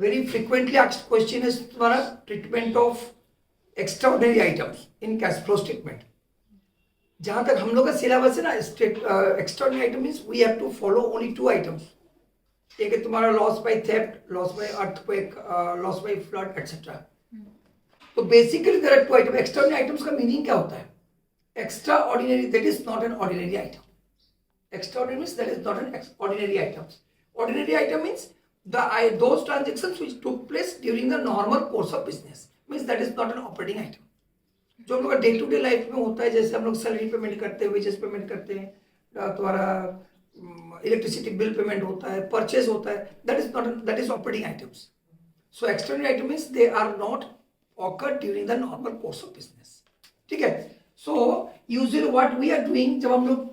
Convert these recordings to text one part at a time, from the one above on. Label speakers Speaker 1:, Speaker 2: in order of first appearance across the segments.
Speaker 1: Very frequently asked question is तुम्हारा treatment of extraordinary items in cash flow statement. जहां तक हम लोग का सिलेबस है ना, extraordinary item means we have to follow only 2 items. एक है तुम्हारा loss by theft, loss by earthquake, loss by flood etcetera. तो basically there are 2 item. Extraordinary items का मीनिंग क्या होता है? Extra ordinary, that is not an ordinary item. Extraordinary means that is not an ordinary items. Ordinary item means those transactions which took place during the normal course of business. Means that is not an operating item. जो हम लोग का day to day life में होता है, जैसे हम लोग सैलरी पेमेंट करते हैं, वेजेस पेमेंट करते हैं, तुम्हारा इलेक्ट्रिसिटी बिल पेमेंट होता है, परचेज होता है, that is operating items. So extraordinary item means they are not occurred during the normal course of business. ठीक है? So usually what we are doing, जब हम लोग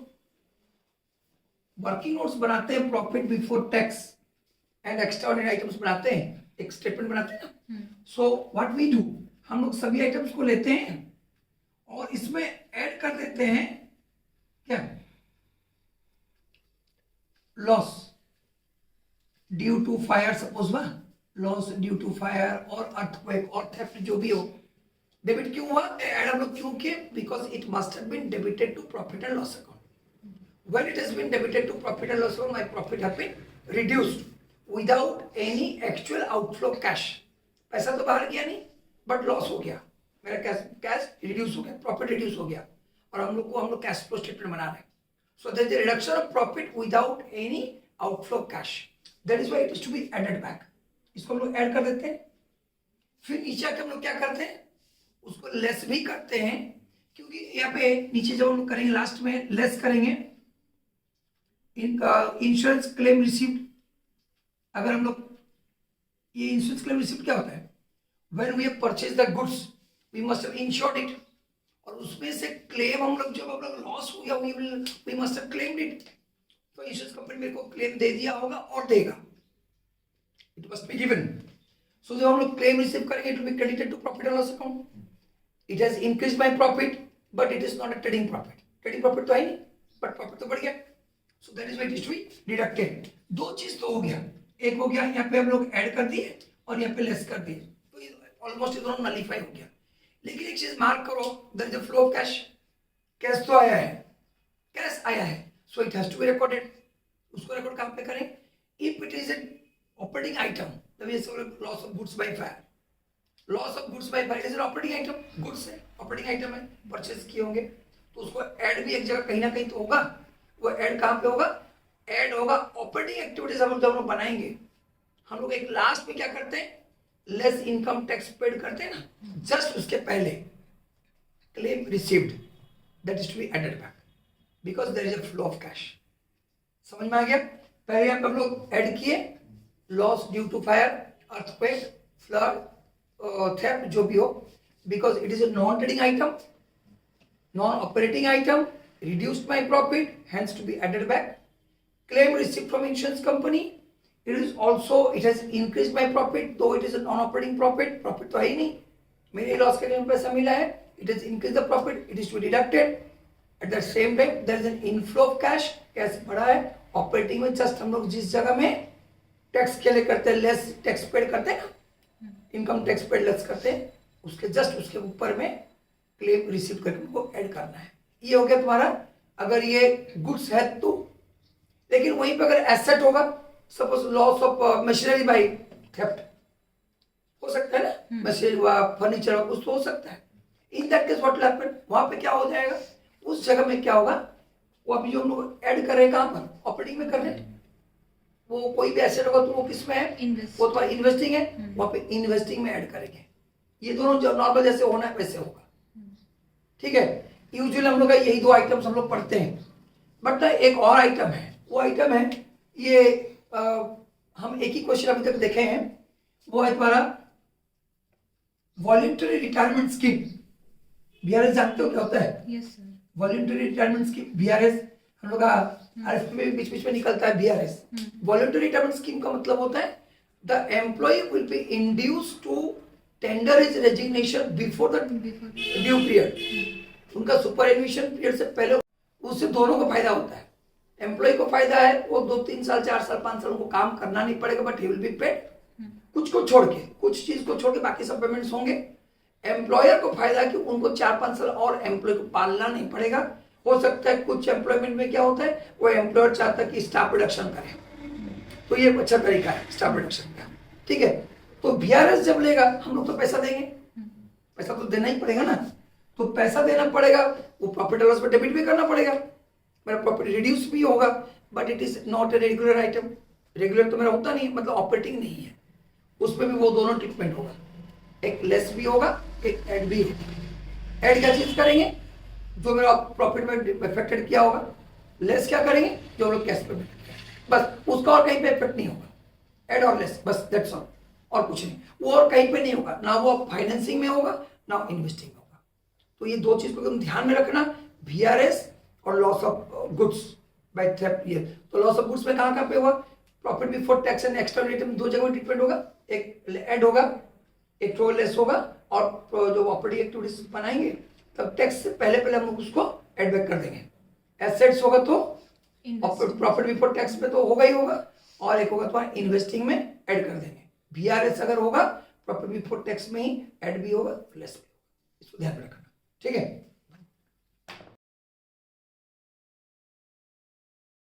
Speaker 1: वर्किंग नोट्स बनाते हैं, profit before tax and extraordinary items बनाते हैं, एक स्टेटमेंट बनाते हैं ना। सो व्हाट वी डू, हम लोग सभी आइटम्स को लेते हैं और इसमें ऐड कर देते हैं क्या, loss due to fire, suppose ना, लॉस ड्यू टू फायर और अर्थक्वेक और थेफ्ट जो भी हो। डेबिट क्यों हुआ, ऐड हम लोग क्यों किए? Because it must have been debited to profit and loss account. When it has been debited to profit and loss account, my profit have been reduced without any actual outflow cash. पैसा तो बाहर गया नहीं, but loss हो गया, मेरा cash reduce हो गया, प्रॉफिट रिड्यूस हो गया, और हम लोग कैश फ्लो स्टेटमेंट बना रहे हैं। So there is a reduction of profit without any outflow cash, that is why it is to be added back. इसको हम लोग ऐड कर देते हैं। फिर नीचे आके हम लोग क्या करते हैं, उसको लेस भी करते हैं, क्योंकि यहाँ पे नीचे जब हम लोग करेंगे लास्ट में लेस करेंगे इंश्योरेंस क्लेम रिसीव्ड। अगर हम लोग, ये इंश्योरेंस क्लेम रिसीव्ड क्या होता है, when we have purchase the goods we must have insured it, और उसमें से क्लेम हम लोग, जब हम लोग लॉस हो गया we must have claimed it, तो इंश्योरेंस कंपनी मेरे को क्लेम दे दिया होगा और देगा, it must be given. So जब हम लोग क्लेम रिसीव करेंगे it will be credited to profit and loss account. It has increase my profit but it is not a trading profit. Trading profit तो है नहीं, बट प्रॉफिट तो बढ़ गया, so that is why it is to be deducted. 2 चीज तो हो गया, एक हो गया यहाँ पे हम लोग ऐड कर दिए और यहाँ पे लेस कर दिए, तो ऑलमोस्ट ये दोनों नलीफाई हो गया। लेकिन एक चीज मार्क करो, there is a flow of cash. Cash तो आया है, कैश आया है, so it has to be recorded. उसको रिकॉर्ड कहाँ पे करें? If it is an operating item, तब ये loss of goods by fire, loss of goods by fire is an operating item. Goods है, ऑपरेटिंग आइटम है, परचेज किए होंगे, तो उसको ऐड भी एक जगह कहीं ना कहीं तो होगा। वो ऐड कहाँ पे होगा? ऐड होगा ऑपरेटिंग एक्टिविटीज हम लोग बनाएंगे। हम लोग एक लास्ट में क्या करते हैं, लेस इनकम टैक्स पेड करते हैं ना, जस्ट उसके पहले claim received, that is to be added back because there is a flow of cash. समझ में आ गया? पहले यहाँ पे हम लोग ऐड किए loss due to fire, earthquake, flood, theft जो भी हो, because it is a non trading item, non operating item, reduced my profit, hence to be added back. Claim received from insurance company, it has increased my profit, though it is a non-operating profit. Profit तो है ही नहीं, मेरे loss के लिए पैसा मिला है, it has increased the profit, it is to be deducted. At the same time there is an inflow of cash, cash बढ़ा है। ऑपरेटिंग में जस्ट हम लोग जिस जगह में टैक्स के लिए करते हैं, लेस टैक्स पेड करते हैं ना, इनकम टैक्स पेड लेस करते हैं, उसके जस्ट उसके ऊपर में क्लेम रिसीव करके उनको ऐड करना है। ये हो गया तुम्हारा, अगर ये गुड्स है तो। लेकिन वहीं पे अगर एसेट होगा, suppose loss of machinery by theft हो सकता है ना, मशीनरी हुआ, फर्नीचर हुआ, कुछ तो हो सकता है। In that case what will happen, वहां पे क्या हो जाएगा, उस जगह में क्या होगा, वो अभी जो हम लोग ऐड कर रहे हैं कहाँ पर, ऑपरेटिंग में कर रहे हैं, वो कोई भी एसेट होगा तो वो किस में है, वो तो इन्वेस्टिंग है, वहां पे इन्वेस्टिंग में ऐड करेंगे। ये दोनों जो नॉर्मल जैसे होना है वैसे होगा। ठीक है, यूजुअली हम लोग का यही 2 आइटम्स हम लोग पढ़ते हैं, बट एक और आइटम है, वो आइटम है ये हम एक ही क्वेश्चन अभी तक देखे हैं, वो है तुम्हारा वॉलंटरी रिटायरमेंट स्कीम। बीआरएस जानते हो क्या होता है?
Speaker 2: Yes sir.
Speaker 1: Voluntary retirement scheme, BRS हम लोग का आरएफपी में बीच बीच में निकलता है बीआरएस। वॉलंटरी रिटायरमेंट स्कीम का मतलब होता है the employ will be induced to tender his resignation before the due period. उनका सुपर एन्युएशन पीरियड से पहले, उससे दोनों को फायदा होता है। एम्प्लॉय को फायदा है, वो 2-3 साल 4 साल 5 साल उनको काम करना नहीं पड़ेगा, but he will be paid. कुछ को छोड़ के, कुछ चीज को छोड़ के बाकी सब पेमेंट्स होंगे। एम्प्लॉयर को फायदा कि उनको 4-5 साल और एम्प्लॉय को पालना नहीं पड़ेगा। हो सकता है कुछ एम्प्लॉयमेंट में क्या होता है, वो एम्प्लॉयर चाहता है कि स्टाफ रिडक्शन करे, तो ये एक अच्छा तरीका है स्टाफ रिडक्शन का, ठीक है। तो VRS जब लेगा, हम लोग तो पैसा देंगे, पैसा तो देना ही पड़ेगा ना, तो पैसा देना पड़ेगा, वो प्रॉफिट लॉस पे डेबिट भी करना पड़ेगा, मेरा प्रॉफिट रिड्यूस भी होगा, but it is not a regular item. Regular तो मेरा होता नहीं, मतलब ऑपरेटिंग नहीं है, उसमें भी वो दोनों ट्रीटमेंट होगा, एक लेस भी होगा, एक ऐड भी होगा। ऐड क्या चीज करेंगे, जो मेरा प्रॉफिट में इफेक्टेड किया होगा। लेस क्या करेंगे, जो हम लोग कैश पेमेंट किया, बस उसका और कहीं पे इफेक्ट नहीं होगा। ऐड और लेस, बस दैट्स ऑल, और कुछ नहीं। वो और कहीं पे नहीं होगा, ना वो फाइनेंसिंग में होगा ना इन्वेस्टिंग में होगा। तो ये दो चीज को एकदम ध्यान में रखना, VRS और loss of goods by theft. ये तो लॉस ऑफ गुड्स में कहाँ पे होगा, profit before tax and external item, दो जगह ट्रीटमेंट होगा, एक ऐड होगा, एक तो लेस होगा, और जो ऑपरेटिंग एक्टिविटीज बनाएंगे तब टैक्स से पहले हम लोग उसको एड बैक कर देंगे। एसेट्स होगा तो प्रॉफिट बिफोर टैक्स में तो होगा ही होगा, और एक होगा तो इन्वेस्टिंग में ऐड कर देंगे। VRS अगर होगा प्रॉफिट बिफोर टैक्स में ही ऐड भी होगा, लेस भी होगा, इसको ध्यान में रखना, ठीक है।